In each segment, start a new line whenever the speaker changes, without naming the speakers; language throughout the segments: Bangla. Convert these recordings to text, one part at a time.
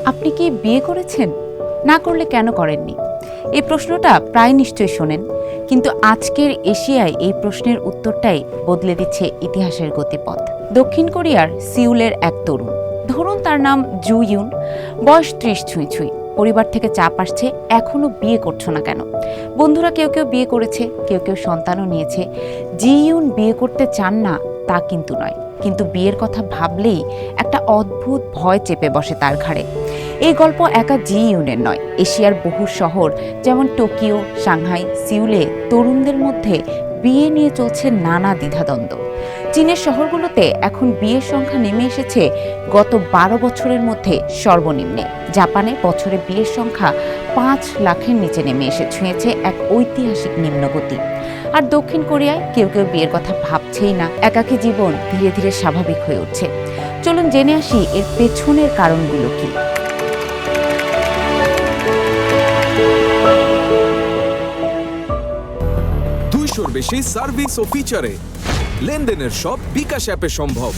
আপনি কি বিয়ে করেছেন? না করলে কেন করেননি? এই প্রশ্নটা প্রায় নিশ্চয়ই শোনেন, কিন্তু আজকের এশিয়ায় এই প্রশ্নের উত্তরটাই বদলে দিচ্ছে ইতিহাসের গতিপথ। দক্ষিণ কোরিয়ার সিউলের এক তরুণ, ধরুন তার নাম জু ইউন, বয়স 30 ছুঁই ছুঁই। পরিবার থেকে চাপ আসছে, এখনো বিয়ে করছো না কেন? বন্ধুরা কেউ কেউ বিয়ে করেছে, কেউ কেউ সন্তানও নিয়েছে। জি ইউন বিয়ে করতে চান না তা কিন্তু নয়, কিন্তু বিয়ের কথা ভাবলেই একটা অদ্ভুত ভয় চেপে বসে তার ঘাড়ে। এই গল্প একা জি ইউনের নয়, এশিয়ার বহু শহর যেমন টোকিও, সাংহাই, সিউলে তরুণদের মধ্যে বিয়ে নিয়ে চলছে নানা দ্বিধাদ্বন্দ্ব। চীনের শহরগুলোতে এখন বিয়ের সংখ্যা নেমে এসেছে গত 12 বছরের মধ্যে সর্বনিম্নে। জাপানে বছরে বিয়ের সংখ্যা 5 লাখের নিচে নেমে এসে ছুঁয়েছে এক ঐতিহাসিক নিম্নগতি। আর দক্ষিণ কোরিয়ায় কেউ কেউ বিয়ের কথা ভাবছেই না, একাকী জীবন ধীরে ধীরে স্বাভাবিক হয়ে উঠছে। চলুন জেনে আসি এর পেছনের কারণগুলো কি।
বেশি সার্ভিস ও ফিচারে লেনদেনের সব বিকাশ অ্যাপে সম্ভব।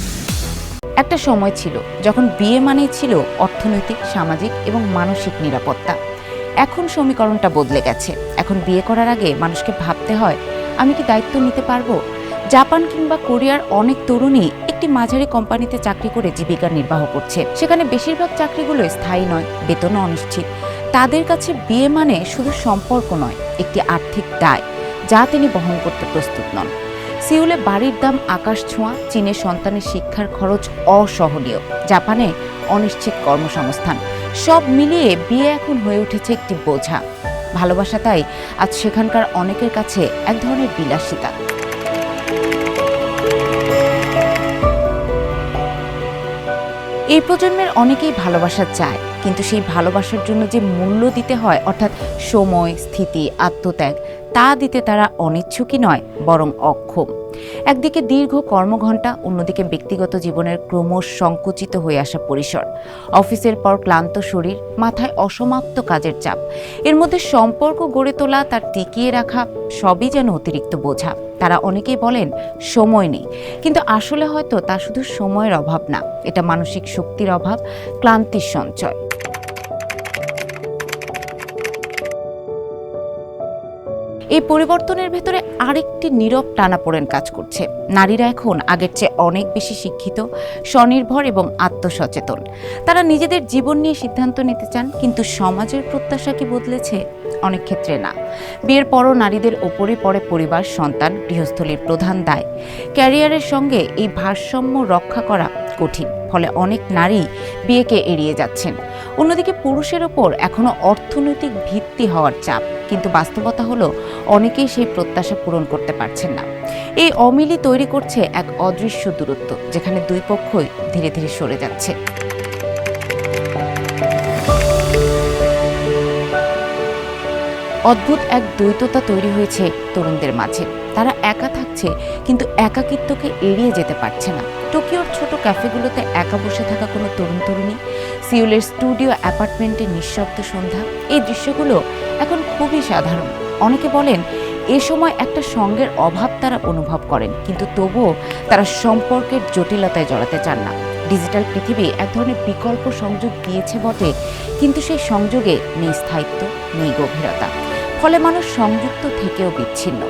একটা সময় ছিল যখন বিয়ে মানেই ছিল অর্থনৈতিক, সামাজিক এবং মানসিক নিরাপত্তা। এখন সমীকরণটা বদলে গেছে। এখন বিয়ে করার আগে মানুষকে ভাবতে হয়, আমি কি দায়িত্ব নিতে পারবো? জাপান কিংবা কোরিয়ার অনেক তরুণী একটি মাঝারি কোম্পানিতে চাকরি করে জীবিকা নির্বাহ করছে। সেখানে বেশিরভাগ চাকরিগুলো স্থায়ী নয়, বেতনও অনিশ্চিত। তাদের কাছে বিয়ে মানে শুধু সম্পর্ক নয়, একটি আর্থিক দায় যা তিনি বহন করতে প্রস্তুত নন। সিউলে বাড়ির দাম আকাশ ছোঁয়া, চীনে সন্তানের শিক্ষার খরচ অসহনীয়, জাপানে অনিশ্চিত কর্মসংস্থান। সব মিলিয়ে বিয়ে এখন হয়ে উঠেছে একটি বোঝা। ভালোবাসা তাই আজ সেখানকার অনেকের কাছে এক ধরনের বিলাসিতা। এই প্রজন্মের অনেকেই ভালোবাসা চায়, কিন্তু সেই ভালোবাসার জন্য যে মূল্য দিতে হয়, অর্থাৎ সময়, স্থিতি, আত্মত্যাগ, তা দিতে তারা অনিচ্ছুকই নয়, বরং অক্ষম। একদিকে দীর্ঘ কর্মঘণ্টা, অন্যদিকে ব্যক্তিগত জীবনের ক্রমশ সংকুচিত হয়ে আসা পরিসর, অফিসের পর ক্লান্ত শরীর, মাথায় অসমাপ্ত কাজের চাপ। এর মধ্যে সম্পর্ক গড়ে তোলা, তার টিকিয়ে রাখা, সবই যেন অতিরিক্ত বোঝা। তারা অনেকেই বলেন সময় নেই, কিন্তু আসলে হয়তো তা শুধু সময়ের অভাব না, এটা মানসিক শক্তির অভাব, ক্লান্তির সঞ্চয়। এই পরিবর্তনের ভেতরে আরেকটি নীরব টানাপোড়েন কাজ করছে। নারীরা এখন আগের চেয়ে অনেক বেশি শিক্ষিত, স্বনির্ভর এবং আত্মসচেতন। তারা নিজেদের জীবন নিয়ে সিদ্ধান্ত নিতে চান, কিন্তু সমাজের প্রত্যাশা কি বদলেছে? অনেক ক্ষেত্রে না। বিয়ের পরও নারীদের ওপরে পড়ে পরিবার, সন্তান, গৃহস্থলীর প্রধান দায়। ক্যারিয়ারের সঙ্গে এই ভারসাম্য রক্ষা করা কঠিন, ফলে অনেক নারী বিয়েকে এড়িয়ে যাচ্ছেন। অন্যদিকে পুরুষের ওপর এখনো অর্থনৈতিক ভিত্তি হওয়ার চাপ, কিন্তু বাস্তবতা হলো অনেকেই সেই প্রত্যাশা পূরণ করতে পারছেন না। এই অমিলই তৈরি করছে এক অদৃশ্য দূরত্ব, যেখানে দুই পক্ষই ধীরে ধীরে সরে যাচ্ছে। অদ্ভুত এক দ্বৈততা তৈরি হয়েছে তরুণদের মাঝে। তারা একা থাকছে, কিন্তু একাকিত্বকে এড়িয়ে যেতে পারছে না। টোকিওর ছোট ক্যাফেগুলোতে একা বসে থাকা কোনো তরুণ তরুণী, সিউলের স্টুডিও অ্যাপার্টমেন্টে নিঃশব্দ সন্ধ্যা, এই দৃশ্যগুলো এখন খুবই সাধারণ। অনেকে বলেন এ সময় একটা সঙ্গের অভাব তারা অনুভব করেন, কিন্তু তবুও তারা সম্পর্কের জটিলতায় জড়াতে চান না। ডিজিটাল পৃথিবী এক ধরনের বিকল্প সংযোগ দিয়েছে বটে, কিন্তু সেই সংযোগে নেই স্থায়িত্ব, নেই গভীরতা। ফলে মানুষ সংযুক্ত থেকেও বিচ্ছিন্ন।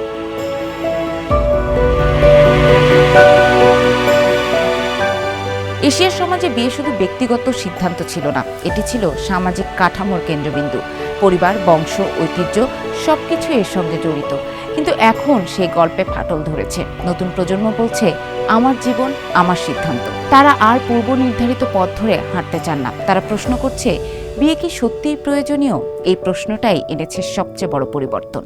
এশিয়ার সমাজে বিয়ে শুধু ব্যক্তিগত সিদ্ধান্ত ছিল না, এটি ছিল সামাজিক কাঠামোর কেন্দ্রবিন্দু। পরিবার, বংশ, ঐতিহ্য সবকিছু এর সঙ্গে জড়িত। কিন্তু এখন সেই গল্পে ফাটল ধরেছে। নতুন প্রজন্ম বলছে, আমার জীবন, আমার সিদ্ধান্ত। তারা আর পূর্ব নির্ধারিত পথ ধরে হাঁটতে চান না। তারা প্রশ্ন করছে, বিয়ে কি সত্যিই প্রয়োজনীয়? এই প্রশ্নটাই এনেছে সবচেয়ে বড় পরিবর্তন।